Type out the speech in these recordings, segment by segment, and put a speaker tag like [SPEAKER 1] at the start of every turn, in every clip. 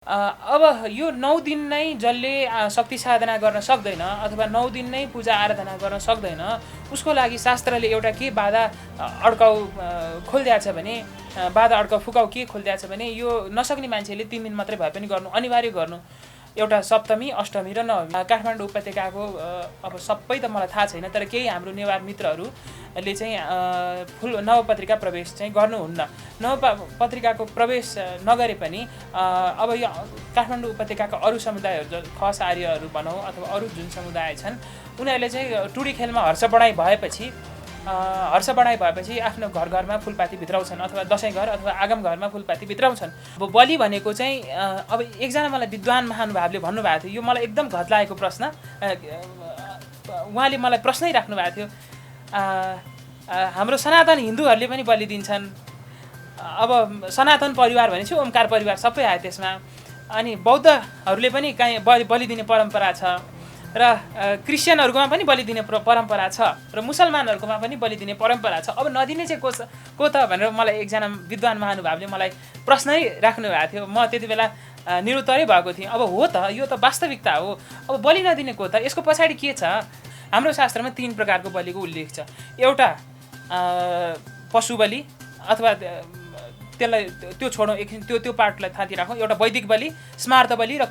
[SPEAKER 1] अब यो 9 दिन नै जसले शक्ति साधना गर्न सक्दैन अथवा 9 दिन नै पूजा आराधना गर्न सक्दैन, उसको लागि शास्त्रले एउटा के बाधा अड्काउ खोलिदिएको छ भने, बाधा अड्काउ फुकाउ के खोलिदिएको छ भने, यो नसक्ने मान्छेले 3 दिन मात्रै भए पनि गर्नु, अनिवार्य गर्नु। एउटा सप्तमी, अष्टमी र नवमी। काठमाडौँ उपत्यकाको अब सबै त मलाई थाहा छैन, तर केही हाम्रो नेवार मित्रहरूले चाहिँ नवपत्रिका प्रवेश चाहिँ गर्नुहुन्न। नवपत्रिकाको प्रवेश नगरे पनि अब यो काठमाडौँ उपत्यकाका अरू समुदायहरू, खस आर्यहरू भनौँ अथवा अरू जुन समुदाय छन्, उनीहरूले चाहिँ टुडी खेलमा हर्ष बढाइ भएपछि आफ्नो घर घरमा फुलपाती भित्राउँछन् अथवा दसैँ घर अथवा आगम घरमा फुलपाती भित्राउँछन्। अब बलि भनेको चाहिँ अब एकजना मलाई विद्वान महानुभावले भन्नुभएको थियो, यो मलाई एकदम घत लागेको प्रश्न। उहाँले मलाई प्रश्नै राख्नु भएको थियो, हाम्रो सनातन हिन्दूहरूले पनि बलि दिन्छन्, अब सनातन परिवार भनेपछि ओमकार परिवार सबै आयो त्यसमा, अनि बौद्धहरूले पनि काहीँ बलि दिने परम्परा छ, र क्रिस्चियनहरूकोमा पनि बलि दिने परम्परा छ, र मुसलमानहरूकोमा पनि बलि दिने परम्परा छ। अब नदिने चाहिँ को त भनेर मलाई एकजना विद्वान महानुभावले मलाई प्रश्नै राख्नु भएको थियो। म त्यति बेला निरुत्तरै भएको थिएँ। अब हो त, यो त वास्तविकता हो। अब बलि नदिने को त, यसको पछाडि के छ? हाम्रो शास्त्रमा 3 प्रकारको बलिको उल्लेख छ। एउटा पशु बलि, अथवा त्यसलाई त्यो छोडौँ एकछिन, त्यो पार्टलाई थाँती राखौँ। एउटा वैदिक बलि, स्मार्त बलि र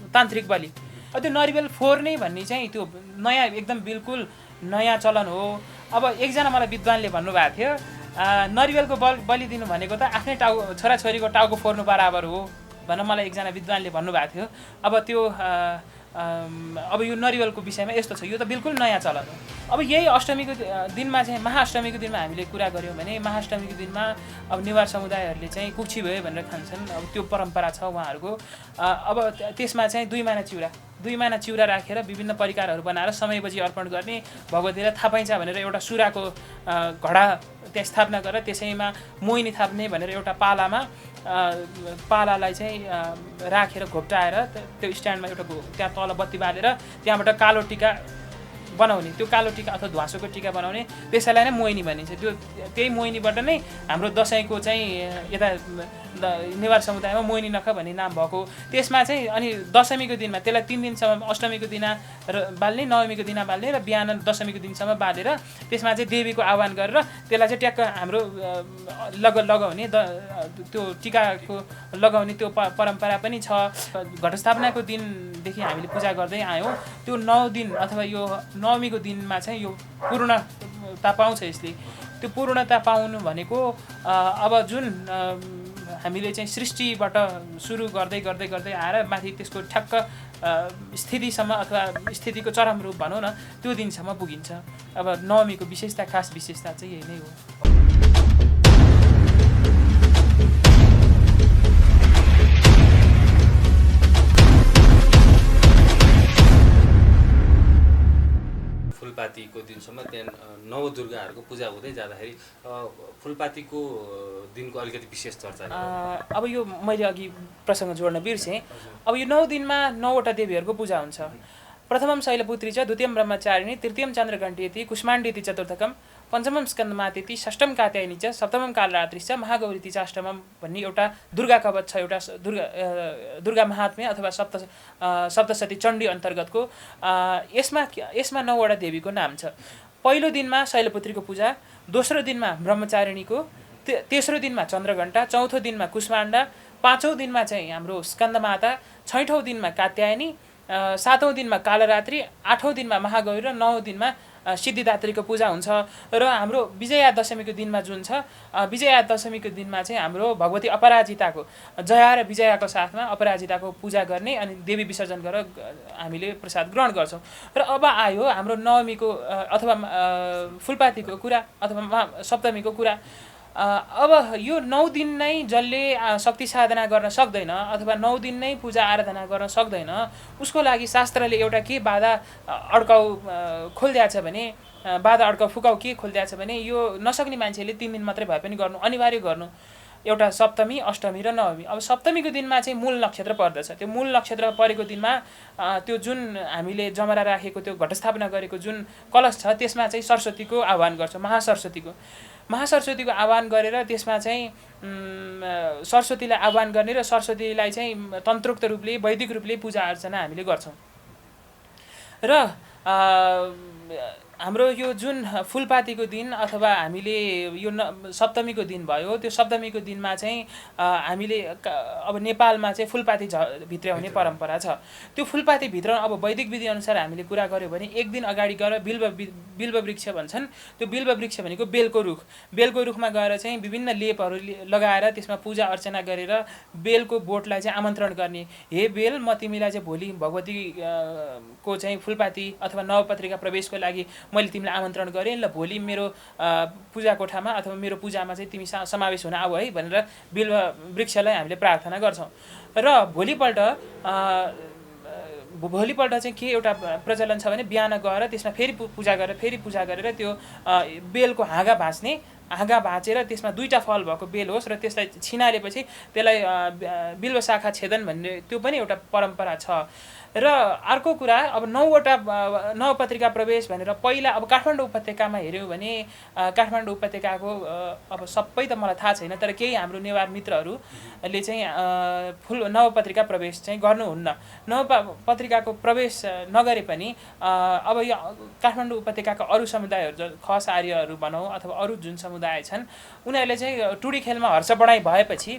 [SPEAKER 1] तान्त्रिक बलि। त्यो नरिवल फोर्ने भन्ने चाहिँ त्यो नयाँ, एकदम बिल्कुल नयाँ चलन हो। अब एकजना मलाई विद्वानले भन्नुभएको थियो, नरिवलको बलि दिनु भनेको त आफ्नै छोराछोरीको टाउको फोर्नु बराबर हो भनेर मलाई एकजना विद्वानले भन्नुभएको थियो। अब त्यो अब यो नरिवलको विषयमा यस्तो छ, यो त बिल्कुल नयाँ चलन हो। अब यही अष्टमीको दिनमा चाहिँ, महाअष्टमीको दिनमा हामीले कुरा गऱ्यौँ भने, महाअष्टमीको दिनमा अब नेवार समुदायहरूले चाहिँ कुक्षी भयो भनेर खान्छन्। अब त्यो परम्परा छ उहाँहरूको। अब त्यसमा चाहिँ 2 महिना चिउरा राखेर विभिन्न परिकारहरू बनाएर समयपछि अर्पण गर्ने, भगवतीलाई थाहा पाइन्छ भनेर एउटा सुराको घडा त्यहाँ स्थापना गरेर त्यसैमा मोहिनी थाप्ने भनेर एउटा पालालाई चाहिँ राखेर घोप्टाएर त्यो स्ट्यान्डमा एउटा त्यहाँ तल बत्ती बालेर त्यहाँबाट कालो टिका बनाउने, त्यो कालो टिका अथवा ध्वाँसोको टिका बनाउने, त्यसैलाई नै मोहिनी भनिन्छ। त्यही मोहिनीबाट नै हाम्रो दसैँको चाहिँ यता नेवार समुदायमा मोहिनी नख भन्ने नाम भएको। त्यसमा चाहिँ अनि दशमीको दिनमा त्यसलाई 3 दिनसम्म, अष्टमीको दिन बाल्ने, नवमीको दिन बाल्ने र बिहान दशमीको दिनसम्म बालेर त्यसमा चाहिँ देवीको आह्वान गरेर त्यसलाई चाहिँ ट्याक्क हाम्रो लगाउने, त्यो टिकाको लगाउने त्यो परम्परा पनि छ। घटस्थापनाको दिनदेखि हामीले पूजा गर्दै आयौँ। त्यो 9 दिन अथवा यो नवमीको दिनमा चाहिँ यो पूर्णता पाउँछ। यसले त्यो पूर्णता पाउनु भनेको अब जुन हामीले चाहिँ सृष्टिबाट सुरु गर्दै आएर माथि त्यसको ठ्याक्क स्थितिसम्म अथवा स्थितिको चरम रूप भनौँ न, त्यो दिनसम्म पुगिन्छ। अब नवमीको खास विशेषता चाहिँ यही नै हो।
[SPEAKER 2] फुलपातीको दिनसम्म त्यहाँ नवदुर्गाहरूको पूजा हुँदै जाँदाखेरि फुलपातीको दिनको अलिकति विशेष चर्चा।
[SPEAKER 1] अब यो मैले अघि प्रसङ्ग जोड्न बिर्सेँ। अब यो 9 दिनमा 9वटा देवीहरूको पूजा हुन्छ। प्रथमं शैलपुत्री च, द्वितीयं ब्रह्मचारिणी, तृतीयं चन्द्रघण्टेति, कुष्माण्डेति चतुर्थकं, पञ्चमं स्कन्दमातेति, षष्ठम कात्यायनी च, सप्तमं कालरात्रि च, महागौरीति च अष्टमं भन्ने एउटा दुर्गा कवच छ, एउटा दुर्गा महात्म्य अथवा सप्तशती चण्डी अन्तर्गतको। यसमा 9वटा देवीको नाम छ। पहिलो दिनमा शैलपुत्रीको पूजा, दोस्रो दिनमा ब्रह्मचारिणीको, तेस्रो दिनमा चन्द्रघण्टा, चौथो दिनमा कुष्माण्डा, पाँचौँ दिनमा चाहिँ हाम्रो स्कन्दमाता, छैठौँ दिनमा कात्यायनी, सातौँ दिनमा कालरात्रि, आठौँ दिनमा महागौरी र 9औँ दिनमा सिद्धिदात्रीको पूजा हुन्छ। र हाम्रो विजया दशमीको दिनमा जुन छ, विजया दशमीको दिनमा चाहिँ हाम्रो भगवती अपराजिताको, जया र विजयाको साथमा अपराजिताको पूजा गर्ने अनि देवी विसर्जन गरेर हामीले प्रसाद ग्रहण गर्छौँ। र अब आयो हाम्रो नवमीको अथवा फुलपातीको कुरा अथवा सप्तमीको कुरा। अब यो 9 दिन नै जसले शक्ति साधना गर्न सक्दैन अथवा 9 दिन नै पूजा आराधना गर्न सक्दैन, उसको लागि शास्त्रले एउटा के बाधा अड्काउ खोलिदिएको छ भने, बाधा अड्काउ फुकाउ के खोलिदिएको छ भने, यो नसक्ने मान्छेले 3 दिन मात्रै भए पनि गर्नु, अनिवार्य गर्नु। एउटा सप्तमी, अष्टमी र नवमी। अब सप्तमीको दिनमा चाहिँ मूल नक्षत्र पर्दछ। त्यो मूल नक्षत्र परेको दिनमा त्यो जुन हामीले जमरा राखेको, त्यो घटस्थापना गरेको जुन कलश छ, त्यसमा चाहिँ सरस्वतीको आह्वान गर्छ, महासरस्वतीको। महासरस्वतीको आह्वान गरेर त्यसमा चाहिँ सरस्वतीलाई आह्वान गर्ने र सरस्वतीलाई चाहिँ तन्त्रोक्त रूपले वैदिक रूपले पूजा अर्चना हामीले गर्छौँ। र हाम्रो यो जुन फुलपातीको दिन अथवा हामीले यो सप्तमीको दिन भयो, त्यो सप्तमीको दिनमा चाहिँ हामीले अब नेपालमा चाहिँ फुलपाती भित्राउने परम्परा छ। त्यो फुलपाती भित्राउन अब वैदिक विधिअनुसार हामीले कुरा गऱ्यौँ भने एक दिन अगाडि गएर बिल्व वृक्ष भन्छन्, त्यो बिल्व वृक्ष भनेको बेलको रुखमा गएर चाहिँ विभिन्न लेपहरू लगाएर त्यसमा पूजा अर्चना गरेर बेलको बोटलाई चाहिँ आमन्त्रण गर्ने, हे बेल म तिमीलाई चाहिँ भोलि भगवती को चाहिँ फुलपाती अथवा नवपत्रिका प्रवेशको लागि मैले तिमीलाई आमन्त्रण गरेँ ल, भोलि मेरो पूजा कोठामा अथवा मेरो पूजामा चाहिँ तिमी समावेश हुन आऊ है भनेर बिल्व वृक्षलाई हामीले प्रार्थना गर्छौँ। र भोलिपल्ट चाहिँ के एउटा प्रचलन छ भने बिहान गएर त्यसमा फेरि पूजा गरेर त्यो बेलको हाँगा भाँचेर त्यसमा 2टा फल भएको बेल होस् र त्यसलाई छिनालेपछि त्यसलाई बिल्व शाखा छेदन भन्ने त्यो पनि एउटा परम्परा छ। र अर्को कुरा अब 9वटा नवपत्रिका प्रवेश भनेर पहिला अब काठमाडौँ उपत्यकामा हेऱ्यौँ भने काठमाडौँ उपत्यकाको अब सबै त मलाई थाहा छैन, तर केही हाम्रो नेवार मित्रहरूले चाहिँ नवपत्रिका प्रवेश चाहिँ गर्नुहुन्न। नवपत्रिकाको प्रवेश नगरे पनि अब यो काठमाडौँ उपत्यकाका अरू समुदायहरू खस आर्यहरू भनौँ अथवा अरू जुन समुदाय छन् उनीहरूले चाहिँ टुडी खेलमा हर्ष बढाइ भएपछि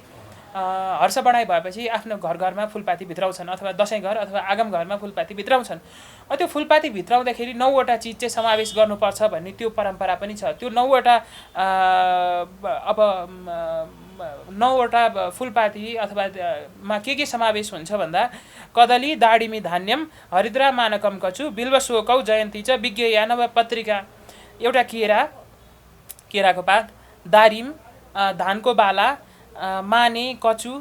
[SPEAKER 1] आफ्नो घरमा फुलपाती भित्राउँछन् अथवा दसैँ घर अथवा आगम घरमा फुलपाती भित्राउँछन्। त्यो फुलपाती भित्राउँदाखेरि 9वटा चिज चाहिँ समावेश गर्नुपर्छ भन्ने त्यो परम्परा पनि छ। त्यो 9वटा फुलपाती अथवा मा के समावेश हुन्छ भन्दा कदली दाडिमी धान्यम हरिद्रा मानकम कचु बिल्व शोकौ जयन्ती च विज्ञयानव पत्रिका, एउटा केराको पात, दारिम, धानको बाला, माने, कचु,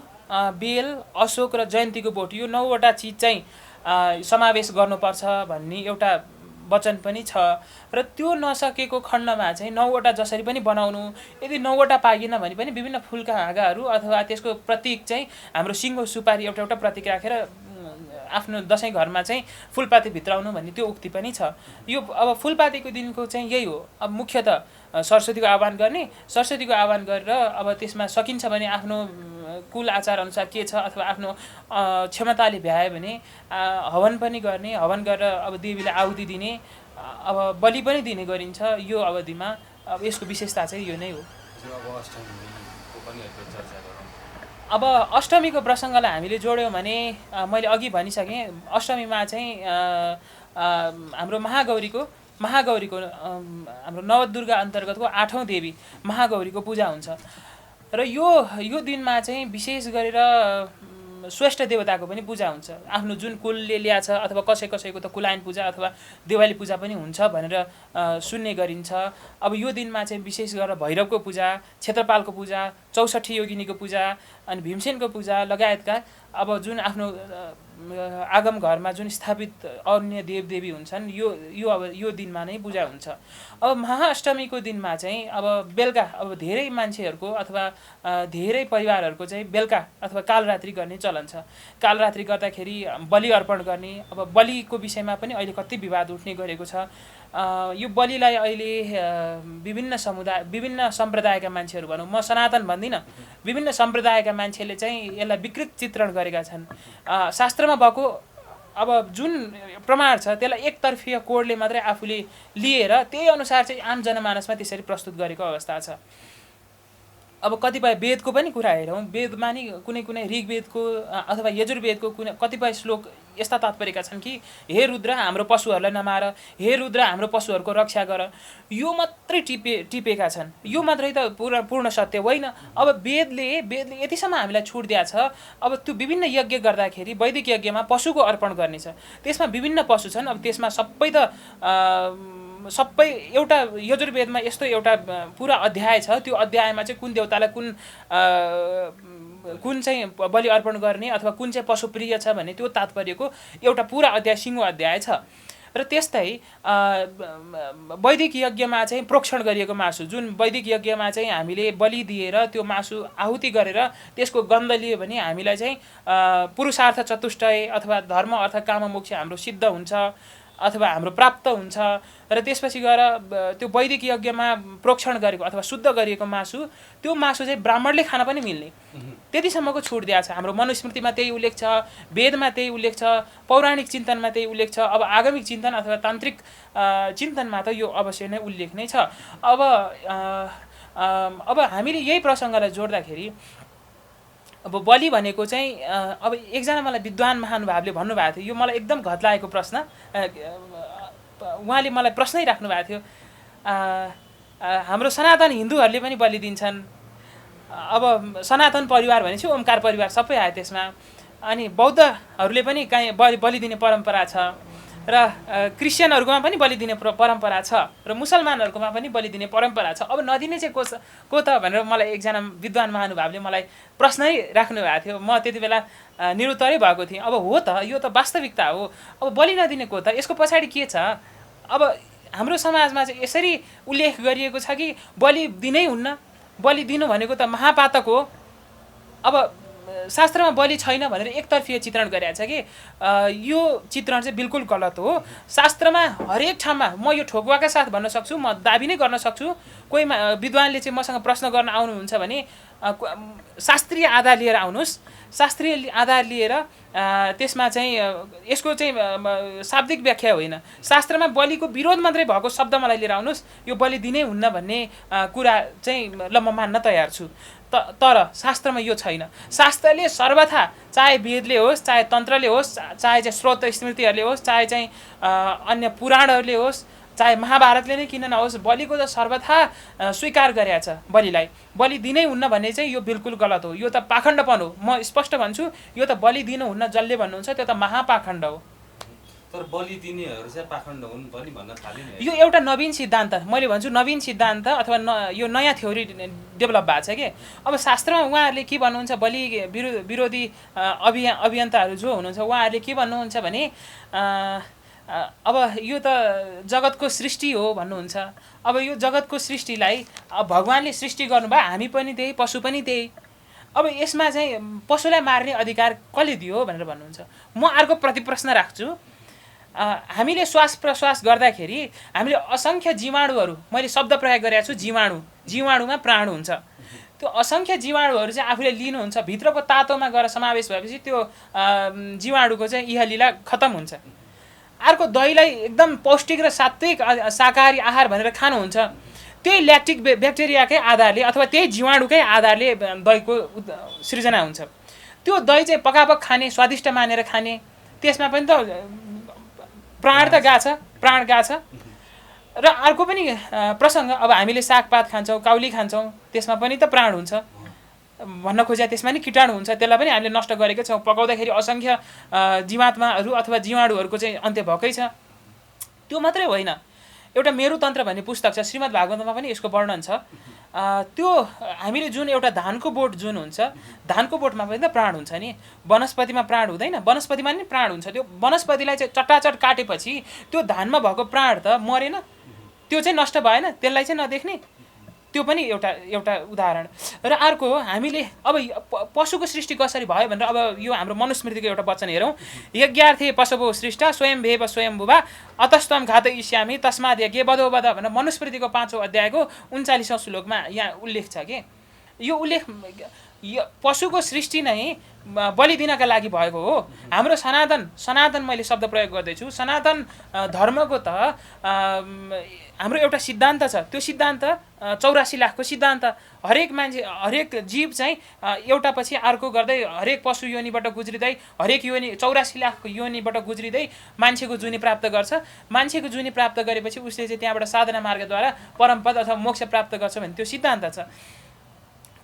[SPEAKER 1] बेल, अशोक र जयन्तीको बोट, यो 9वटा चिज चाहिँ समावेश गर्नुपर्छ भन्ने एउटा वचन पनि छ। र त्यो नसकेको खण्डमा चाहिँ 9वटा जसरी पनि बनाउनु, यदि 9वटा पाइएन भने पनि विभिन्न फुलका हाँगाहरू अथवा त्यसको प्रतीक चाहिँ हाम्रो सिङ्गो सुपारी एउटा प्रतीक राखेर आफ्नो दसैँ घरमा चाहिँ फुलपाती भित्राउनु भन्ने त्यो उक्ति पनि छ। यो अब फुलपातीको दिनको चाहिँ यही हो। अब मुख्यतः सरस्वतीको आह्वान गरेर अब त्यसमा सकिन्छ भने आफ्नो कुल आचार अनुसार के छ अथवा आफ्नो क्षमताले भ्यायो भने हवन पनि गर्ने, हवन गरेर अब देवीलाई आहुति दिने, अब बलि पनि दिने गरिन्छ यो अवधिमा। अब यसको विशेषता चाहिँ यो नै हो। अब अष्टमीको प्रसङ्गलाई हामीले जोड्यौँ भने मैले अघि भनिसकेँ, अष्टमीमा चाहिँ हाम्रो महागौरीको हाम्रो नवदुर्गा अन्तर्गतको 8औँ देवी महागौरीको पूजा हुन्छ। र यो दिनमा चाहिँ विशेष गरेर श्रेष्ठ देवताको पनि पूजा हुन्छ। आफ्नो जुन कुलले ल्याछ अथवा कसैको त कुलायन पूजा अथवा देवाली पूजा पनि हुन्छ भनेर सुन्ने गरिन्छ। अब यो दिनमा चाहिँ विशेष गरेर भैरवको पूजा, क्षेत्रपालको पूजा, 64 योगिनीको पूजा अनि भीमसेनको पूजा लगायतका अब जुन आफ्नो आगम घरमा जुन स्थापित अन्य देवदेवी हुन्छन् यो दिनमा नै पूजा हुन्छ। अब महाअष्टमीको दिनमा चाहिँ अब बेलुका अब धेरै मान्छेहरूको अथवा धेरै परिवारहरूको चाहिँ बेलुका अथवा कालरात्रि गर्ने चलन छ। कालरात्रि गर्दाखेरि बलि अर्पण गर्ने, अब बलिको विषयमा पनि अहिले कति विवाद उठ्ने गरेको छ। यो बलिलाई अहिले विभिन्न सम्प्रदायका मान्छेहरू भनौँ, म सनातन भन्दिनँ, विभिन्न सम्प्रदायका मान्छेले चाहिँ यसलाई विकृत चित्रण गरेका छन्। शास्त्रमा भएको अब जुन प्रमाण छ त्यसलाई एकतर्फीय कोडले मात्रै आफूले लिएर त्यही अनुसार चाहिँ आम जनमानसमा त्यसरी प्रस्तुत गरेको अवस्था छ। अब कतिपय वेदको पनि कुरा हेरौँ, वेदमा नि कुनै ऋग्वेदको अथवा यजुर्वेदको कतिपय श्लोक यस्ता तात्पर्यका छन् कि हे रुद्र हाम्रो पशुहरूलाई नमार, हे रुद्र हाम्रो पशुहरूको रक्षा गर, यो मात्रै टिपेका छन्। यो मात्रै त पूर्ण सत्य होइन। अब वेदले यतिसम्म हामीलाई छुट दिएको छ। अब त्यो विभिन्न यज्ञ गर्दाखेरि वैदिक यज्ञमा पशुको अर्पण गर्ने छ, त्यसमा विभिन्न पशु छन्। अब त्यसमा सबै एउटा यजुर्वेदमा यस्तो एउटा पुरा अध्याय छ, त्यो अध्यायमा चाहिँ कुन देवतालाई कुन चाहिँ बलि अर्पण गर्ने अथवा कुन चाहिँ पशु प्रिय छ भन्ने त्यो तात्पर्यको एउटा पुरा अध्याय सिङ्गो अध्याय छ। र त्यस्तै वैदिक यज्ञमा चाहिँ प्रोक्षण गरिएको मासु, जुन वैदिक यज्ञमा चाहिँ हामीले बलि दिएर त्यो मासु आहुति गरेर त्यसको गन्ध लियो भने हामीलाई चाहिँ पुरुषार्थ चतुष्टय अथवा धर्म अर्थ काम मोक्ष हाम्रो सिद्ध हुन्छ। अथवा हाम्रो प्राप्त हुन्छ र त्यसपछि गएर त्यो वैदिक यज्ञमा प्रोक्षण गरेको अथवा शुद्ध गरिएको मासु त्यो मासु चाहिँ ब्राह्मणले खान पनि मिल्ने त्यतिसम्मको छुट दिएको छ। हाम्रो मनुस्मृतिमा त्यही उल्लेख छ, वेदमा त्यही उल्लेख छ, पौराणिक चिन्तनमा त्यही उल्लेख छ। अब आगमिक चिन्तन अथवा तान्त्रिक चिन्तनमा त यो अवश्य नै उल्लेख नै छ। अब हामीले यही प्रसङ्गलाई जोड्दाखेरि अब बलि भनेको चाहिँ अब एकजना मलाई विद्वान महानुभावले भन्नुभएको थियो, यो मलाई एकदम घत लागेको प्रश्न। उहाँले मलाई प्रश्नै राख्नु भएको थियो, हाम्रो सनातन हिन्दूहरूले पनि बलि दिन्छन्, अब सनातन परिवार भनेपछि ओमकार परिवार सबै आयो त्यसमा, अनि बौद्धहरूले पनि काहीँ बलि दिने परम्परा छ र क्रिस्चियनहरूकोमा पनि बलि दिने परम्परा छ र मुसलमानहरूकोमा पनि बलि दिने परम्परा छ। अब नदिने चाहिँ को त भनेर मलाई एकजना विद्वान महानुभावले मलाई प्रश्नै राख्नु भएको थियो। म त्यति बेला निरुत्तरै भएको थिएँ। अब हो त, यो त वास्तविकता हो। अब बलि नदिने को त, यसको पछाडि के छ? अब हाम्रो समाजमा चाहिँ यसरी उल्लेख गरिएको छ कि बलि दिनै हुन्न, बलि दिनु भनेको त महापातक हो। अब शास्त्रमा बलि छैन भनेर एकतर्फीय चित्रण गरिएको छ कि यो चित्रण चाहिँ बिल्कुल गलत हो। शास्त्रमा हरेक ठाउँमा म यो ठोकुवाका साथ भन्न सक्छु, म दाबी नै गर्न सक्छु। कोही विद्वानले चाहिँ मसँग प्रश्न गर्न आउनुहुन्छ भने शास्त्रीय आधार लिएर आउनुहोस्, शास्त्रीय आधार लिएर त्यसमा चाहिँ यसको चाहिँ शाब्दिक व्याख्या होइन, शास्त्रमा बलिको विरोध मात्रै भएको शब्द मलाई लिएर आउनुहोस्, यो बलि दिनै हुन्न भन्ने कुरा चाहिँ ल म मान्न तयार छु। तर शास्त्रमा यो छैन। शास्त्रले सर्वथा, चाहे वेदले होस्, चाहे तन्त्रले होस्, चाहे चाहिँ स्रोत स्मृतिहरूले होस्, चाहे चाहिँ अन्य पुराणहरूले होस्, चाहे महाभारतले नै किन नहोस्, बलिको त सर्वथा स्वीकार गरेको छ। बलि दिनै हुन्न भन्ने चाहिँ यो बिल्कुल गलत हो। यो त पाखण्डपन हो। म स्पष्ट भन्छु, यो त बलि दिनु हुन्न जसले भन्नुहुन्छ त्यो त महापाखण्ड हो।
[SPEAKER 2] तर बलि दिनेहरू चाहिँ पाखण्ड हुन् पनि भन्न थाले नि।
[SPEAKER 1] यो एउटा नवीन सिद्धान्त, मैले भन्छु नवीन सिद्धान्त अथवा यो नयाँ थ्योरी डेभलप भएको छ कि। अब शास्त्रमा उहाँहरूले के भन्नुहुन्छ, बलि विरोधी अभियन्ताहरू जो हुनुहुन्छ उहाँहरूले के भन्नुहुन्छ भने अब यो त जगतको सृष्टि हो भन्नुहुन्छ। अब यो जगतको सृष्टिलाई अब भगवान्ले सृष्टि गर्नुभयो, हामी पनि त्यही, पशु पनि त्यही। अब यसमा चाहिँ पशुलाई मार्ने अधिकार कसले दियो भनेर भन्नुहुन्छ। म अर्को प्रतिप्रश्न राख्छु। हामीले श्वास प्रश्वास गर्दाखेरि हामीले असङ्ख्य जीवाणुहरू, मैले शब्द प्रयोग गरेको छु जीवाणुमा प्राण हुन्छ। त्यो असङ्ख्य जीवाणुहरू चाहिँ आफूले लिनुहुन्छ, भित्रको तातोमा गएर समावेश भएपछि त्यो जीवाणुको चाहिँ इहलीला खतम हुन्छ। अर्को दहीलाई एकदम पौष्टिक र सात्विक शाकाहारी आहार भनेर खानुहुन्छ, त्यही ल्याक्टिक ब्याक्टेरियाकै आधारले अथवा त्यही जीवाणुकै आधारले दहीको सृजना हुन्छ। त्यो दही चाहिँ पकापक खाने, स्वादिष्ट मानेर खाने, त्यसमा पनि त प्राण त प्राण गएको छ। र अर्को पनि प्रसङ्ग, अब हामीले सागपात खान्छौँ, काउली खान्छौँ, त्यसमा पनि त प्राण हुन्छ भन्न खोजे, त्यसमा नि किटाणु हुन्छ, त्यसलाई पनि हामीले नष्ट गरेकै छौँ। पकाउँदाखेरि असङ्ख्य जीवात्माहरू अथवा जीवाणुहरूको चाहिँ अन्त्य भएकै छ। त्यो मात्रै होइन, एउटा मेरुतन्त्र भन्ने पुस्तक छ, श्रीमद् भागवतमा पनि यसको वर्णन छ। त्यो हामीले जुन एउटा धानको बोट जुन हुन्छ, धानको बोटमा पनि त प्राण हुन्छ नि, वनस्पतिमा प्राण हुँदैन, वनस्पतिमा नि प्राण हुन्छ। त्यो वनस्पतिलाई चाहिँ चट्टाचट काटेपछि त्यो धानमा भएको प्राण त मरेन, त्यो चाहिँ नष्ट भएन, त्यसलाई चाहिँ नदेख्ने, त्यो पनि एउटा उदाहरण। र अर्को हामीले अब पशुको सृष्टि कसरी भयो भनेर अब यो हाम्रो मनुस्मृतिको एउटा वचन हेरौँ। यज्ञार्थे पशवो सृष्टा स्वयंभेव स्वयंभुवा अतस्त्वं घातयिष्यामि तस्माद् यज्ञे वधो वध भनेर मनुस्मृतिको 5औं अध्यायको 39औं श्लोकमा यहाँ उल्लेख छ कि यो उल्लेख पशुको सृष्टि नै बलि दिनका लागि भएको हो। हाम्रो सनातन मैले शब्द प्रयोग गर्दैछु, सनातन धर्मको त हाम्रो एउटा सिद्धान्त छ। त्यो सिद्धान्त 84 लाखको सिद्धान्त, हरेक मान्छे, हरेक जीव चाहिँ एउटा पछि अर्को गर्दै हरेक पशु योनिबाट गुज्रिँदै हरेक योनि 84 लाख योनिबाट गुज्रिँदै मान्छेको जुनी प्राप्त गर्छ। मान्छेको जुनी प्राप्त गरेपछि उसले चाहिँ त्यहाँबाट साधना मार्गद्वारा परमपद अथवा मोक्ष प्राप्त गर्छ भन्ने त्यो सिद्धान्त छ।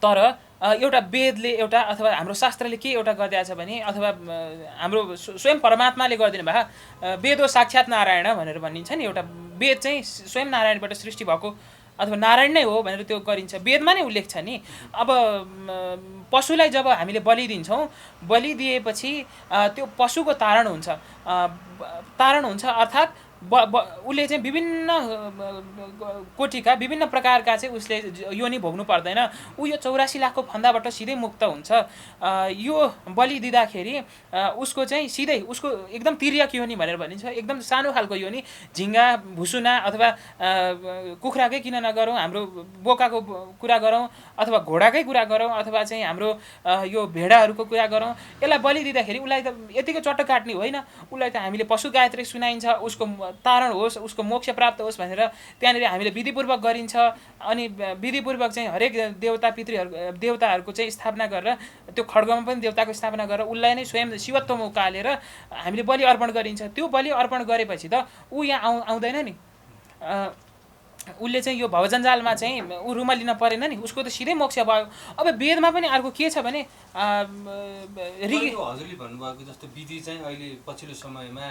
[SPEAKER 1] तर एउटा वेदले एउटा अथवा हाम्रो शास्त्रले के एउटा गरिदिएको छ भने, अथवा हाम्रो स्वयं परमात्माले गरिदिनु भए, वेदो साक्षात् नारायण भनेर भनिन्छ नि, एउटा वेद चाहिँ स्वयं नारायणबाट सृष्टि भएको अथवा नारायण नै हो भनेर त्यो गरिन्छ, वेदमा नै उल्लेख छ नि। अब पशुलाई जब हामीले बलि दिन्छौँ, बलि दिएपछि त्यो पशुको तारण हुन्छ अर्थात् उसले चाहिँ विभिन्न कोटिका विभिन्न प्रकारका चाहिँ उसले योनि भोग्नु पर्दैन, ऊ यो 84 लाखको फन्दाबाट सिधै मुक्त हुन्छ। यो बलि दिँदाखेरि उसको चाहिँ सिधै उसको एकदम तिर्यक योनि भनेर भनिन्छ, एकदम सानो खालको योनि, झिङ्गा भुसुना अथवा कुखुराकै किन नगरौँ, हाम्रो बोकाको कुरा गरौँ अथवा घोडाकै कुरा गरौँ अथवा चाहिँ हाम्रो यो भेडाहरूको कुरा गरौँ, यसलाई बलि दिँदाखेरि उसलाई त यतिको चट्ट काट्ने होइन, उसलाई त हामीले पशु गायत्री सुनाइन्छ, उसको तारण होस्, उसको मोक्ष प्राप्त होस् भनेर त्यहाँनिर हामीले विधिपूर्वक गरिन्छ। अनि विधिपूर्वक चाहिँ हरेक देवताहरूको चाहिँ स्थापना गरेर, त्यो खड्गमा पनि देवताको स्थापना गरेर उसलाई नै स्वयं शिवत्वमा उकालेर हामीले बलि अर्पण गरिन्छ। त्यो बलि अर्पण गरेपछि त ऊ यहाँ आउँदैन नि, उसले चाहिँ यो भवजन्जालमा चाहिँ ऊ रुमा लिन परेन नि, उसको त सिधै मोक्ष भयो। अब वेदमा पनि अर्को के छ भने
[SPEAKER 2] हजुरले भन्नुभएको जस्तो विधि चाहिँ अहिले पछिल्लो समयमा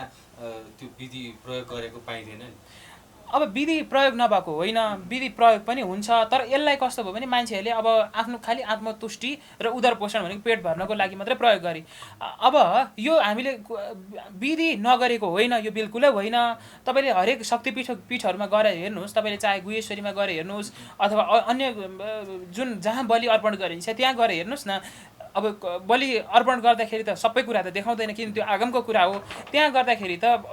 [SPEAKER 2] त्यो विधि प्रयोग गरेको पाइँदैन नि।
[SPEAKER 1] अब विधि प्रयोग नभएको होइन, विधि प्रयोग पनि हुन्छ, तर यसलाई कस्तो भयो भने मान्छेहरूले अब आफ्नो खालि आत्मतुष्टि र उदर पोषण भनेको पेट भर्नको लागि मात्रै प्रयोग गरे। अब यो हामीले विधि नगरेको होइन, यो बिल्कुलै होइन। तपाईँले हरेक शक्तिपीठहरूमा गएर हेर्नुहोस्, तपाईँले चाहे गुहेश्वरीमा गएर हेर्नुहोस् अथवा अन्य जुन जहाँ बलि अर्पण गरिन्छ त्यहाँ गएर हेर्नुहोस् न। अब बलि अर्पण गर्दाखेरि त सबै कुरा त देखाउँदैन, किन त्यो आगमको कुरा हो। त्यहाँ गर्दाखेरि त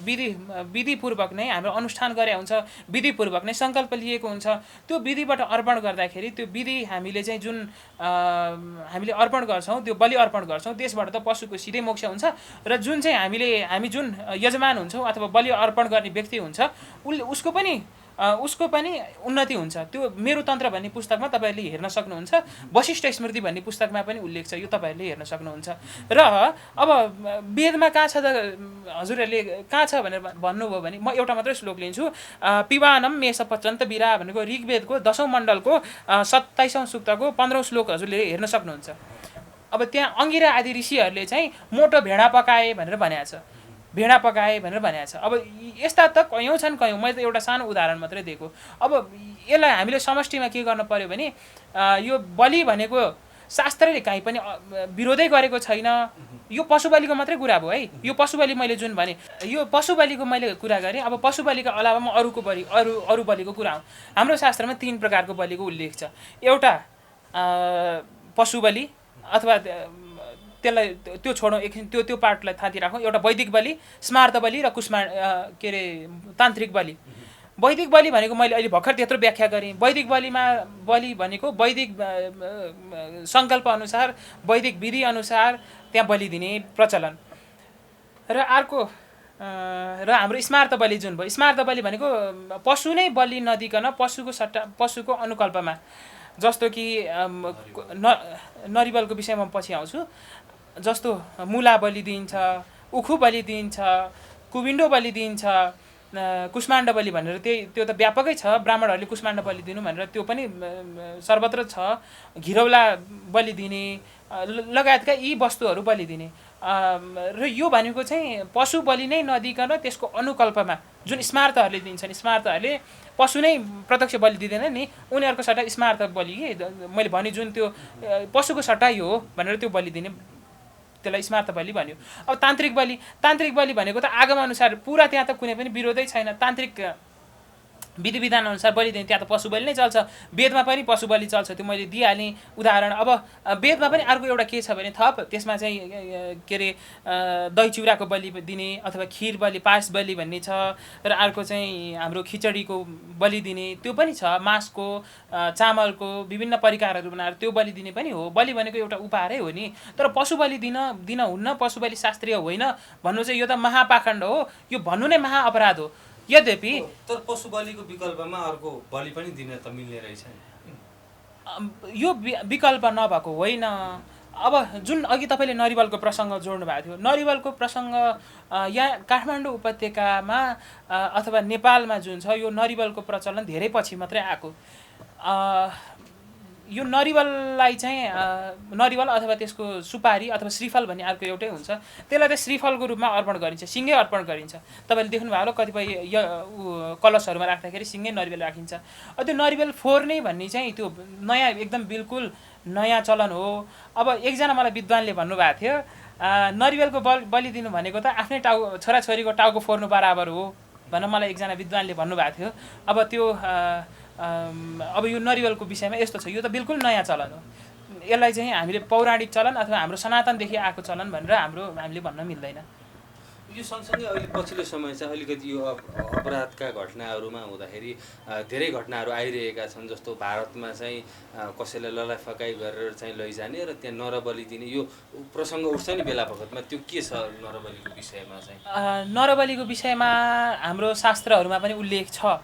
[SPEAKER 1] विधिपूर्वक नै हाम्रो अनुष्ठान गरे हुन्छ, विधिपूर्वक नै सङ्कल्प लिएको हुन्छ। त्यो विधिबाट अर्पण गर्दाखेरि त्यो विधि हामीले चाहिँ जुन हामीले अर्पण गर्छौँ, त्यो बलि अर्पण गर्छौँ, त्यसबाट त पशुको सिधै मोक्ष हुन्छ। र जुन चाहिँ हामी जुन यजमान हुन्छौँ अथवा बलि अर्पण गर्ने व्यक्ति हुन्छ उसको पनि उन्नति हुन्छ। त्यो मेरुतन्त्र भन्ने पुस्तकमा तपाईँहरूले हेर्न सक्नुहुन्छ, वशिष्ठ स्मृति भन्ने पुस्तकमा पनि उल्लेख छ, यो तपाईँहरूले हेर्न सक्नुहुन्छ। र अब वेदमा कहाँ छ त, हजुरहरूले कहाँ छ भनेर भन्नुभयो भने म एउटा मात्रै श्लोक लिन्छु। पिबानम मेष पचन्त बिरा भनेको ऋग्वेदको 10औं मण्डलको 27औं सूक्तको 15औं श्लोक हजुरले हेर्न सक्नुहुन्छ। अब त्यहाँ अंगिरा आदि ऋषिहरूले चाहिँ मोटो भेडा पकाए भनेर भनेको छ, भेडा पकाए भनेर भनेको छ। अब यस्ता त कयौँ छन्, कयौँ, मैले त एउटा सानो उदाहरण मात्रै दिएको। अब यसलाई हामीले समष्टिमा के गर्न पर्यो भने यो बलि भनेको शास्त्रले कहीँ पनि विरोधै गरेको छैन। यो पशु बलिको मात्रै कुरा भयो है, यो पशु बलि मैले जुन भने यो पशु बलिको मैले कुरा गरेँ। अब पशु बलिको अलावा म अरू बलिको कुरा हो। हाम्रो शास्त्रमा 3 प्रकारको बलिको उल्लेख छ। एउटा पशु बलि अथवा त्यसलाई त्यो छोडौँ एकछिन, त्यो पार्टलाई थाती राखौँ। एउटा वैदिक बलि, स्मार्त बलि र तान्त्रिक बलि। वैदिक बलि भनेको मैले अहिले भर्खर त्यत्रो व्याख्या गरेँ। वैदिक बलि भनेको वैदिक सङ्कल्प अनुसार, वैदिक विधि अनुसार त्यहाँ बलि दिने प्रचलन। र अर्को र हाम्रो स्मार्त बलि जुन भयो, स्मार्त बलि भनेको पशु नै बलि नदिकन पशुको अनुकल्पमा, जस्तो कि नरिवलको विषयमा पछि आउँछु, जस्तो मुला बलि दिन्छ, उखु बलि दिन्छ, कुविन्डो बलि दिन्छ, कुष्माण्ड बलि भनेर त्यो त व्यापकै छ। ब्राह्मणहरूले कुष्माण्ड बलि दिनु भनेर त्यो पनि सर्वत्र छ। घिरौला बलि दिने लगायतका यी वस्तुहरू बलि दिने। र यो भनेको चाहिँ पशु बलि नै नदिकन त्यसको अनुकल्पमा जुन स्मार्तहरूले दिन्छन्, स्मार्तहरूले पशु नै प्रत्यक्ष बलि दिँदैन नि, उनीहरूको सट्टा स्मार्त बलि, मैले भने जुन त्यो पशुको सट्टा यो हो भनेर त्यो बलि दिने, त्यसलाई स्मार्त बलि भन्यो। अब तान्त्रिक बलि भनेको त आगम अनुसार पुरा त्यहाँ त कुनै पनि विरोधै छैन। तान्त्रिक विधि विधान अनुसार बलि दिने त्यहाँ त पशु बलि नै चल्छ। वेदमा पनि पशु बलि चल्छ, त्यो मैले दिइहालेँ उदाहरण। अब वेदमा पनि अर्को एउटा के छ भने थप त्यसमा चाहिँ के अरे दही चिउराको बलि दिने अथवा खिर बलि, पास बलि भन्ने छ। र अर्को चाहिँ हाम्रो खिचडीको बलि दिने त्यो पनि छ। मासको, चामलको विभिन्न परिकारहरू बनाएर त्यो बलि दिने पनि हो। बलि भनेको एउटा उपहारै हो नि। तर पशु बलि दिन हुन्न, पशु बलि शास्त्रीय होइन भन्नु चाहिँ यो त महापाखण्ड हो, यो भन्नु नै महाअपराध हो। यद्यपि
[SPEAKER 2] तर पशु बलिको विकल्पमा अर्को बलि पनि दिन त मिल्ने रहेछ नि।
[SPEAKER 1] यो विकल्प नभएको होइन। अब जुन अघि तपाईँले नरिवलको प्रसङ्ग जोड्नु भएको थियो, नरिवलको प्रसङ्ग यहाँ काठमाडौँ उपत्यकामा अथवा नेपालमा जुन छ, यो नरिवलको प्रचलन धेरै पछि मात्रै आएको। यो नरिवललाई चाहिँ नरिवल अथवा त्यसको सुपारी अथवा श्रीफल भन्ने अर्को एउटै हुन्छ, त्यसलाई चाहिँ श्रीफलको रूपमा अर्पण गरिन्छ, सिङ्गै अर्पण गरिन्छ। तपाईँले देख्नुभयो होला कतिपय कलशहरूमा राख्दाखेरि सिङ्गै नरिवल राखिन्छ। त्यो नरिवल फोर्ने भन्ने चाहिँ त्यो नयाँ एकदम बिल्कुल नयाँ चलन हो। अब एकजना मलाई विद्वानले भन्नुभएको थियो नरिवलको बलि दिनु भनेको त आफ्नै छोराछोरीको टाउको फोर्नु बराबर हो भनेर मलाई एकजना विद्वानले भन्नुभएको थियो। अब त्यो अब यो नरिवलको विषयमा यस्तो छ, यो त बिल्कुल नयाँ चलन हो। यसलाई चाहिँ हामीले पौराणिक चलन अथवा हाम्रो सनातनदेखि आएको चलन भनेर हामीले भन्न मिल्दैन।
[SPEAKER 2] यो सँगसँगै अहिले पछिल्लो समय चाहिँ अलिकति यो अपराधका घटनाहरूमा हुँदाखेरि धेरै घटनाहरू आइरहेका छन्। जस्तो भारतमा चाहिँ कसैलाई ललाइ फकाइ गरेर चाहिँ लैजाने र त्यहाँ नरबली दिने यो प्रसङ्ग उठ्छ नि बेला बखतमा, त्यो के छ नरबलीको विषयमा चाहिँ?
[SPEAKER 1] नरबलीको विषयमा हाम्रो शास्त्रहरूमा पनि उल्लेख छ।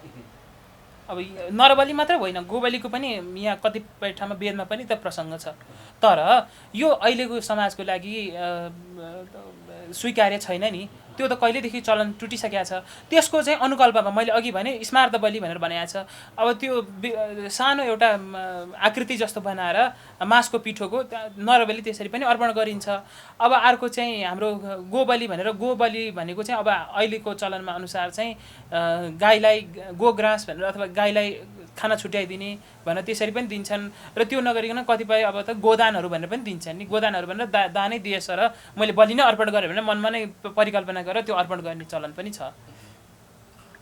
[SPEAKER 1] अब नरबली मात्रै होइन, गोबलीको पनि यहाँ कतिपय ठाउँमा वेदमा पनि त प्रसङ्ग छ। तर यो अहिलेको समाजको लागि स्वीकार्य छैन नि, त्यो त कहिलेदेखि चलन टुटिसकेको छ। त्यसको चाहिँ अनुकल्पमा मैले अघि भने स्मार्त बलि भनेर बनाएको छ। अब त्यो सानो एउटा आकृति जस्तो बनाएर मासको पिठोको नरबली त्यसरी पनि अर्पण गरिन्छ। अब अर्को चाहिँ हाम्रो गोबली गोबली भनेको चाहिँ अब अहिलेको चलनमा अनुसार चाहिँ गाईलाई गोग्रास भनेर अथवा गाईलाई खाना छुट्याइदिने भनेर त्यसरी पनि दिन्छन्। र त्यो नगरिकन कतिपय अब त गोदानहरू भनेर पनि दिन्छन् नि, गोदानहरू भनेर दानै दिएछ र मैले बलि नै अर्पण गरेँ भनेर मनमा नै परिकल्पना गरेर त्यो अर्पण गर्ने चलन पनि छ।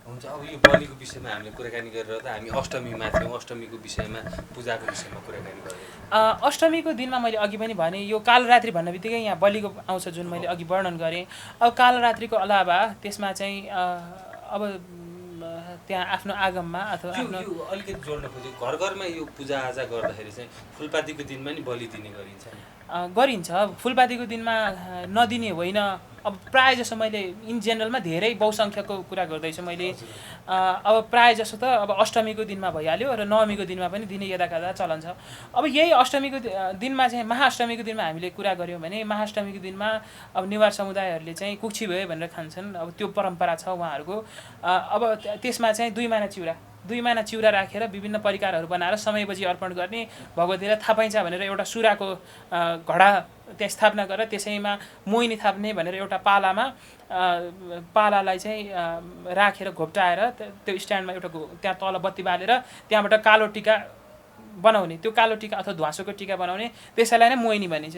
[SPEAKER 2] हुन्छ, अब यो बलिको विषयमा हामीले कुराकानी गरेर त हामी अष्टमीमा थियौँ, अष्टमीको विषयमा पूजाको विषयमा कुराकानी गऱ्यौँ।
[SPEAKER 1] अष्टमीको दिनमा मैले अघि पनि भने यो कालरात्रि भन्ने बित्तिकै यहाँ बलिको आउँछ, जुन मैले अघि वर्णन गरेँ। अब कालरात्रिको अलावा त्यसमा चाहिँ अब त्यहाँ आफ्नो आगममा अथवा
[SPEAKER 2] अलिकति जोड्न खोजेँ, घर घरमा यो पूजाआजा गर्दाखेरि चाहिँ फुलपातीको दिनमा नि बलि दिने गरिन्छ?
[SPEAKER 1] गरिन्छ। फुलपातीको दिनमा नदिने होइन, अब प्रायः जसो मैले इन जेनरलमा धेरै बहुसङ्ख्यकको कुरा गर्दैछु मैले। अब प्रायः जसो त अब अष्टमीको दिनमा भइहाल्यो र नवमीको दिनमा पनि दिने यदाकदा चलन छ। अब यही अष्टमीको दिनमा चाहिँ महाअष्टमीको दिनमा हामीले कुरा गऱ्यौँ भने महाअष्टमीको दिनमा अब नेवार समुदायहरूले चाहिँ कुक्षी भयो भनेर खान्छन्। अब त्यो परम्परा छ उहाँहरूको। अब त्यसमा चाहिँ 2 महिना चिउरा राखेर विभिन्न परिकारहरू बनाएर समयपछि अर्पण गर्ने, भगवतीलाई थाहा पाइन्छ भनेर एउटा सुराको घडा त्यहाँ स्थापना गरेर त्यसैमा मोहिनी थाप्ने भनेर एउटा पालालाई चाहिँ राखेर घोप्टाएर त्यो स्ट्यान्डमा एउटा त्यहाँ तल बत्ती बालेर त्यहाँबाट कालो टिका बनाउने, त्यो कालो टिका अथवा ध्वाँसोको टिका बनाउने, त्यसैलाई नै मोहिनी भनिन्छ।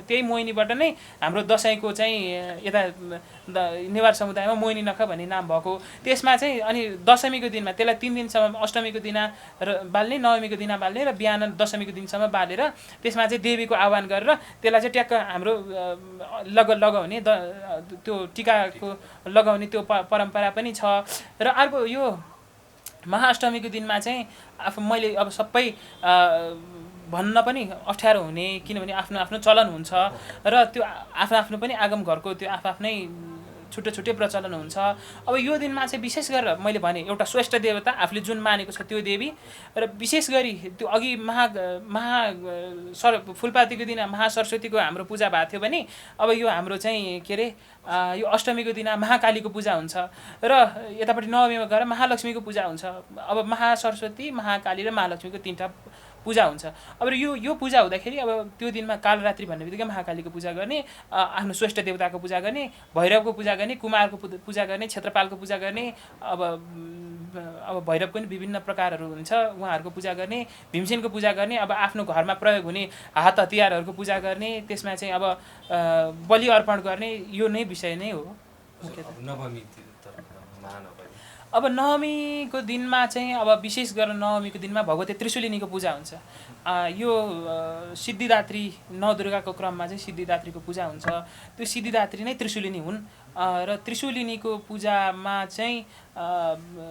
[SPEAKER 1] त्यही मोहिनीबाट नै हाम्रो दसैँको चाहिँ यता नेवार समुदायमा मोहिनी नख भन्ने नाम भएको। त्यसमा चाहिँ अनि दशमीको दिनमा त्यसलाई 3 दिनसम्म, अष्टमीको दिन बाल्ने, नवमीको दिन बाल्ने र बिहान दशमीको दिनसम्म बालेर त्यसमा चाहिँ देवीको आह्वान गरेर त्यसलाई चाहिँ ट्याक्क हाम्रो लगाउने त्यो टिकाको लगाउने त्यो परम्परा पनि छ। र अर्को यो महाअष्टमीको दिनमा चाहिँ मैले अब सबै भन्न पनि अप्ठ्यारो हुने, किनभने आफ्नो आफ्नो चलन हुन्छ र त्यो आफ्नो पनि आगम घरको त्यो आफ्नै छुट्टै प्रचलन हुन्छ। अब यो दिनमा चाहिँ विशेष गरेर मैले भने एउटा श्रेष्ठ देवता आफूले जुन मानेको छ त्यो देवी, र विशेष गरी त्यो अघि फुलपातीको दिन महासरस्वतीको हाम्रो पूजा भएको थियो भने अब यो हाम्रो चाहिँ के अरे यो अष्टमीको दिन महाकालीको पूजा हुन्छ र यतापट्टि नवमीमा गएर महालक्ष्मीको पूजा हुन्छ। अब महासरस्वती, महाकाली र महालक्ष्मीको 3टा पूजा हुन्छ। अब यो पूजा हुँदाखेरि अब त्यो दिनमा कालरात्रि भन्ने बित्तिकै महाकालीको पूजा गर्ने, आफ्नो श्रेष्ठ देवताको पूजा गर्ने, भैरवको पूजा गर्ने, कुमारको पूजा गर्ने, क्षेत्रपालको पूजा गर्ने। अब भैरवको पनि विभिन्न प्रकारहरू हुन्छ, उहाँहरूको पूजा गर्ने, भीमसेनको पूजा गर्ने, अब आफ्नो घरमा प्रयोग हुने हात हतियारहरूको पूजा गर्ने, त्यसमा चाहिँ अब बलि अर्पण गर्ने, यो नै विषय नै हो मुख्यतः। अब नवमीको दिनमा चाहिँ अब विशेष गरेर नवमीको दिनमा भगवती त्रिशूलिनीको पूजा हुन्छ। यो सिद्धिदात्री नवदुर्गाको क्रममा चाहिँ सिद्धिदात्रीको पूजा हुन्छ। त्यो सिद्धिदात्री नै त्रिशूलिनी हुन् र त्रिशूलिनीको पूजामा चाहिँ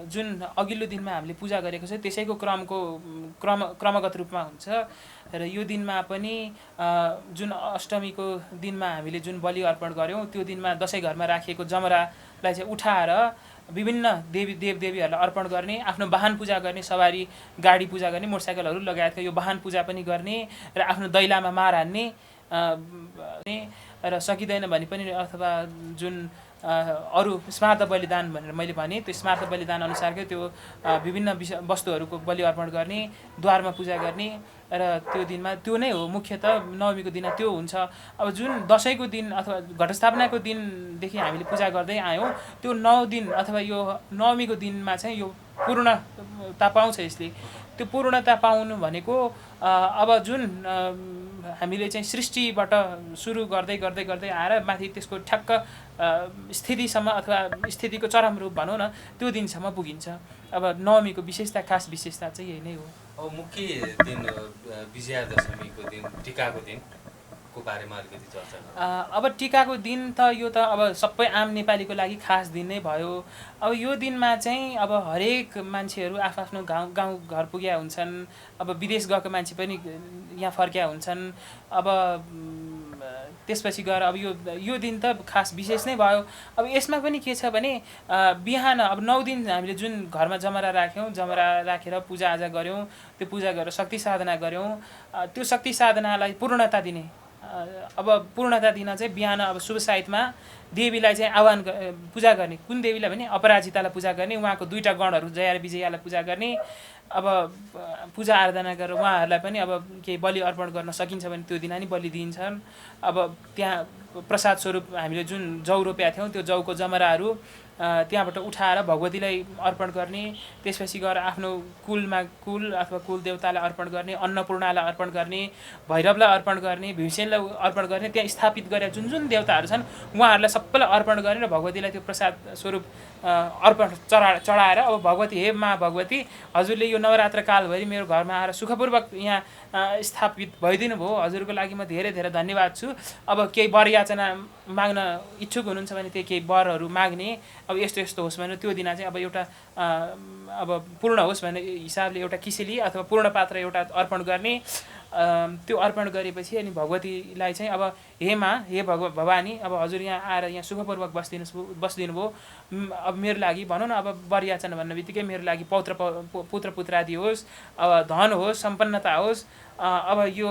[SPEAKER 1] जुन अघिल्लो दिनमा हामीले पूजा गरेको छ त्यसैको क्रमगत रूपमा हुन्छ। र यो दिनमा पनि जुन अष्टमीको दिनमा हामीले जुन बलि अर्पण गऱ्यौँ त्यो दिनमा दसैँ घरमा राखिएको जमरालाई चाहिँ उठाएर विभिन्न देवदेवीहरूलाई अर्पण गर्ने, आफ्नो वाहन पूजा गर्ने, सवारी गाडी पूजा गर्ने, मोटरसाइकलहरू लगायतका यो वाहन पूजा पनि गर्ने र आफ्नो दैलामा मार हान्ने र सकिँदैन भने पनि अथवा जुन अरू स्मार्त बलिदान भनेर मैले भने त्यो स्मार्त बलिदान अनुसारकै त्यो विभिन्न वस्तुहरूको बलि अर्पण गर्ने, द्वारमा पूजा गर्ने र त्यो दिनमा त्यो नै हो मुख्यतः नवमीको दिन त्यो हुन्छ। अब जुन दसैँको दिन अथवा घटस्थापनाको दिनदेखि हामीले पूजा गर्दै आयौँ त्यो 9 दिन अथवा यो नवमीको दिनमा चाहिँ यो पूर्णता पाउँछ। यसले त्यो पूर्णता पाउनु भनेको अब जुन हामीले चाहिँ सृष्टिबाट सुरु गर्दै गर्दै गर्दै आएर माथि त्यसको ठ्याक्क स्थितिसम्म अथवा स्थितिको चरम रूप भनौँ न त्यो दिनसम्म पुगिन्छ। अब नवमीको विशेषता खास विशेषता चाहिँ यही नै हो।
[SPEAKER 2] अब मुख्य दिन विजयादशमीको दिन टिकाको दिनको बारेमा अलिकति चर्चा गरौँ।
[SPEAKER 1] अब टिकाको दिन त यो त अब सबै आम नेपालीको लागि खास दिन नै भयो। अब यो दिनमा चाहिँ अब हरेक मान्छेहरू आफ्नो गाउँ घर पुगेका हुन्छन्। अब विदेश गएको मान्छे पनि यहाँ फर्किया हुन्छन्। अब त्यसपछि गएर अब यो दिन त खास विशेष नै भयो। अब यसमा पनि के छ भने बिहान अब 9 दिन हामीले जुन घरमा जमरा राख्यौँ, जमरा राखेर पूजाआजा गऱ्यौँ, त्यो पूजा गरेर शक्ति साधना गऱ्यौँ, त्यो शक्ति साधनालाई पूर्णता दिने। अब पूर्णता दिन चाहिँ बिहान अब शुभ साइतमा देवीलाई चाहिँ आह्वान पूजा गर्ने। कुन देवीलाई भने अपराजितालाई पूजा गर्ने, उहाँको 2टा गणहरू जया र विजयालाई पूजा गर्ने। अब पूजा आराधना गरेर उहाँहरूलाई पनि अब केही बलि अर्पण गर्न सकिन्छ भने त्यो दिन नि बलि दिन्छन्। अब त्यहाँ प्रसाद स्वरूप हामीले जुन जौ रोपेका थियौँ त्यो जौको जमराहरू त्यहाँबाट उठाएर भगवतीलाई अर्पण गर्ने। त्यसपछि गएर आफ्नो कुल अथवा कुल देवतालाई अर्पण गर्ने, अन्नपूर्णालाई अर्पण गर्ने, भैरवलाई अर्पण गर्ने, भीमसेनलाई अर्पण गर्ने। त्यहाँ स्थापित गरेका जुन जुन देवताहरू छन् उहाँहरूलाई सबैलाई अर्पण गर्ने र भगवतीलाई त्यो प्रसाद स्वरूप अर्पण चढाएर अब भगवती हे मा भगवती हजुरले यो नवरात्र कालभरि मेरो घरमा आएर सुखपूर्वक यहाँ स्थापित भइदिनु भयो, हजुरको लागि म धेरै धेरै धन्यवाद छु। अब केही वर याचना माग्न इच्छुक हुनुहुन्छ भने त्यही केही वरहरू माग्ने। अब यस्तो यस्तो होस् भने त्यो दिन चाहिँ अब एउटा अब पूर्ण होस् भन्ने हिसाबले एउटा किसेली अथवा पूर्ण पात्र एउटा अर्पण गर्ने। त्यो अर्पण गरेपछि अनि भगवतीलाई चाहिँ अब हे मा हे भवानी अब हजुर यहाँ आएर यहाँ सुखपूर्वक बस्दिनु भयो। अब मेरो लागि भनौँ न अब वर याचना भन्ने बित्तिकै मेरो लागि पुत्र पुत्रादि होस्, अब धन होस्, सम्पन्नता होस्, अब यो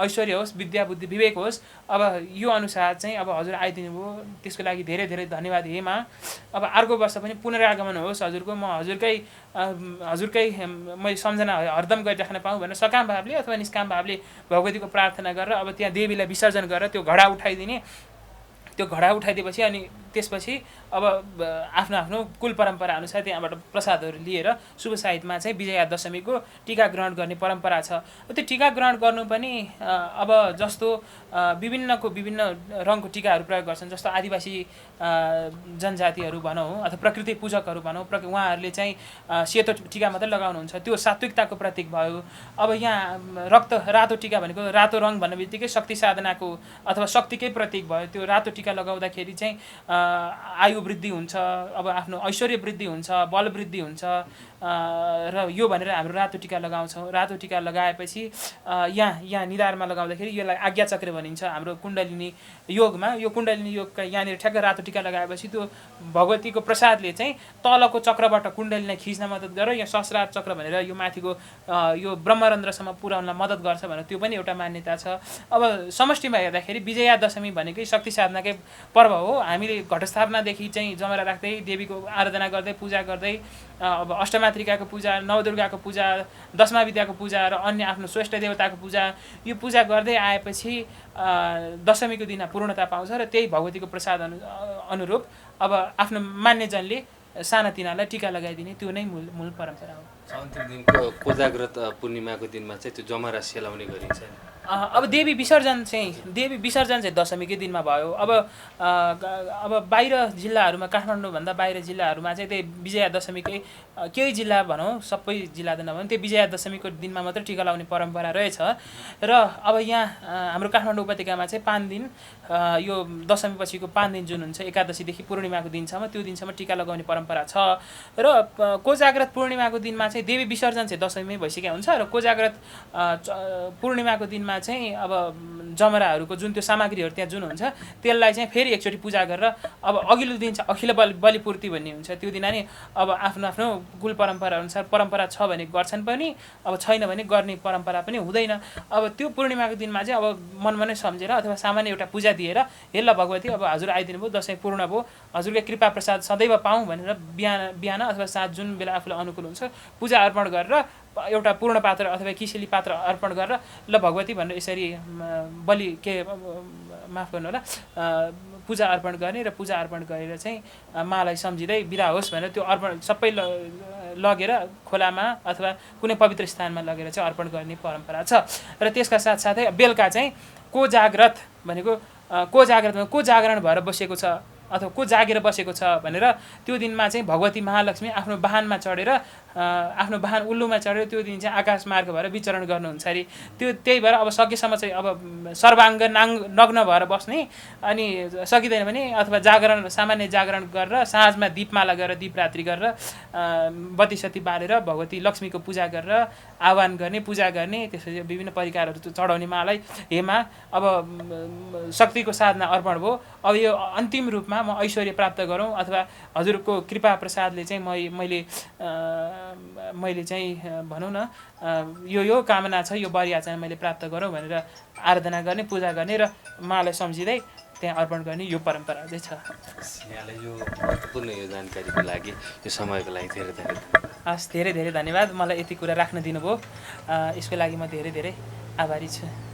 [SPEAKER 1] ऐश्वर्य होस्, विद्या बुद्धि विवेक होस्, अब यो अनुसार चाहिँ अब हजुर आइदिनु भयो, त्यसको लागि धेरै धेरै धन्यवाद हे मा। अब अर्को वर्ष पनि पुनरागमन होस् हजुरको, म हजुरकै मैले सम्झना हरदम गरिराख्न पाऊँ भनेर सकाम भावले अथवा निष्काम भावले भगवतीको प्रार्थना गरेर अब त्यहाँ देवीलाई विसर्जन गरेर त्यो घडा उठाइदिने। त्यो घडा उठाइदिएपछि अनि त्यसपछि अब आफ्नो आफ्नो कुल परम्परा अनुसार त्यहाँबाट प्रसादहरू लिएर शुभ साहित्यमा चाहिँ विजया दशमीको टिका ग्रहण गर्ने परम्परा छ। त्यो टिका ग्रहण गर्नु पनि अब जस्तो विभिन्न रङको टिकाहरू प्रयोग गर्छन्। जस्तो आदिवासी जनजातिहरू भनौँ अथवा प्रकृति पूजकहरू भनौँ, उहाँहरूले चाहिँ सेतो टिका मात्रै लगाउनुहुन्छ, त्यो सात्विकताको प्रतीक भयो। अब यहाँ रातो टिका भनेको रातो रङ भन्ने बित्तिकै शक्ति साधनाको अथवा शक्तिकै प्रतीक भयो। त्यो रातो टिका लगाउँदाखेरि चाहिँ आयु वृद्धि हुन्छ, अब आफ्नो ऐश्वर्य वृद्धि हुन्छ, बल वृद्धि हुन्छ र यो भनेर हाम्रो रातो टिका लगाउँछौँ। रातो टिका लगाएपछि यहाँ निधारमा लगाउँदाखेरि यसलाई आज्ञा चक्र भनिन्छ हाम्रो कुण्डलिनी योगमा। यो कुण्डलिनी योगका यहाँनिर ठ्याक्क रातो टिका लगाएपछि त्यो भगवतीको प्रसादले चाहिँ तलको चक्रबाट कुण्डलीलाई खिच्न मद्दत गरेर यहाँ सहस्रार चक्र भनेर यो माथिको यो ब्रह्मरन्ध्रसम्म पुर्याउनलाई मद्दत गर्छ भनेर त्यो पनि एउटा मान्यता छ। अब समष्टिमा हेर्दाखेरि विजया दशमी भनेकै शक्ति साधनाकै पर्व हो। हामीले घटस्थापनादेखि चाहिँ जमरा राख्दै देवीको आराधना गर्दै पूजा गर्दै अब अष्टमातृकाको पूजा, नवदुर्गाको पूजा, दशमा विद्याको पूजा र अन्य आफ्नो श्रेष्ठ देवताको पूजा, यो पूजा गर्दै आएपछि दशमीको दिन पूर्णता पाउँछ र त्यही भगवतीको प्रसाद अनुरूप अब आफ्नो मान्यजनले सानातिनालाई टिका लगाइदिने त्यो नै मूल परम्परा हो।
[SPEAKER 2] अन्तिम दिनको कोजाग्रत पूर्णिमाको दिनमा चाहिँ त्यो जमरा सेलाउने गरिन्छ।
[SPEAKER 1] अब देवी विसर्जन चाहिँ दशमीकै दिनमा भयो। अब बाहिर जिल्लाहरूमा काठमाडौँभन्दा बाहिर जिल्लाहरूमा चाहिँ त्यही विजया दशमीकै केही जिल्ला भनौँ, सबै जिल्ला त नभनौँ, त्यो विजया दशमीको दिनमा मात्रै टिका लगाउने परम्परा रहेछ। र अब यहाँ हाम्रो काठमाडौँ उपत्यकामा चाहिँ 5 दिन यो दशमी पछिको 5 दिन जुन हुन्छ एकादशीदेखि पूर्णिमाको दिनसम्म त्यो दिनसम्म टिका लगाउने परम्परा छ। र कोजाग्रत पूर्णिमाको दिनमा चाहिँ देवी विसर्जन चाहिँ दशमीमै भइसकेको हुन्छ र कोजाग्रत पूर्णिमाको दिनमा चाहिँ अब जमराहरूको जुन त्यो सामग्रीहरू त्यहाँ जुन हुन्छ त्यसलाई चाहिँ फेरि एकचोटि पूजा गरेर अब अघिल्लो दिन चाहिँ अखिल बलिपूर्ति भन्ने हुन्छ। त्यो दिन नि अब आफ्नो आफ्नो कुल परम्परा अनुसार परम्परा छ भने गर्छन् पनि, अब छैन भने गर्ने परम्परा पनि हुँदैन। अब त्यो पूर्णिमाको दिनमा चाहिँ अब मनमा नै सम्झेर अथवा सामान्य एउटा पूजा दिएर हे ल भगवती अब हजुर आइदिनु भयो, दसैँ पूर्ण भयो, हजुरकै कृपा प्रसाद सदैव पाऊँ भनेर बिहान अथवा साँझ जुन बेला आफूलाई अनुकूल हुन्छ पूजा अर्पण गरेर एउटा पूर्ण पात्र अथवा किसेली पात्र अर्पण गरेर ल भगवती भनेर यसरी माफ गर्नु होला पूजा अर्पण गर्ने र पूजा अर्पण गरेर चाहिँ मालाई सम्झिँदै बिदा होस् भनेर त्यो अर्पण सबै लगेर खोलामा अथवा कुनै पवित्र स्थानमा लगेर चाहिँ अर्पण गर्ने परम्परा छ। र त्यसका साथसाथै बेलुका चाहिँ कोजाग्रत भनेको को जागरण भएर बसेको छ अथवा को जागेर बसेको छ भनेर त्यो दिनमा चाहिँ भगवती महालक्ष्मी आफ्नो वाहनमा चढेर आफ्नो वाहन उल्लुमा चढेर त्यो दिन चाहिँ आकाश मार्ग भएर विचरण गर्नुहुन्छ अरे। त्यही भएर अब सकेसम्म चाहिँ अब सर्वाङ्ग नग्न भएर बस्ने, अनि सकिँदैन भने अथवा सामान्य जागरण गरेर साँझमा दीपमाला गरेर दीपरात्रि गरेर बत्तीसती बालेर भगवती लक्ष्मीको पूजा गरेर आह्वान गर्ने, पूजा गर्ने, त्यसपछि विभिन्न परिकारहरू चढाउने मालाई हेमा अब शक्तिको साधना अर्पण भयो। अब यो अन्तिम रूपमा म ऐश्वर्य प्राप्त गरौँ अथवा हजुरको कृपा प्रसादले चाहिँ मैले चाहिँ भनौँ न यो कामना छ, यो बरिया चाहिँ मैले प्राप्त गरौँ भनेर आराधना गर्ने, पूजा गर्ने र मालाई सम्झिँदै त्यहाँ अर्पण गर्ने यो परम्परा चाहिँ छ।
[SPEAKER 2] यहाँलाई यो महत्त्वपूर्ण यो जानकारीको लागि, यो समयको लागि धेरै धेरै धन्यवाद।
[SPEAKER 1] हस्, धेरै धेरै धन्यवाद। मलाई यति कुरा राख्न दिनुभयो, यसको लागि म धेरै धेरै आभारी छु।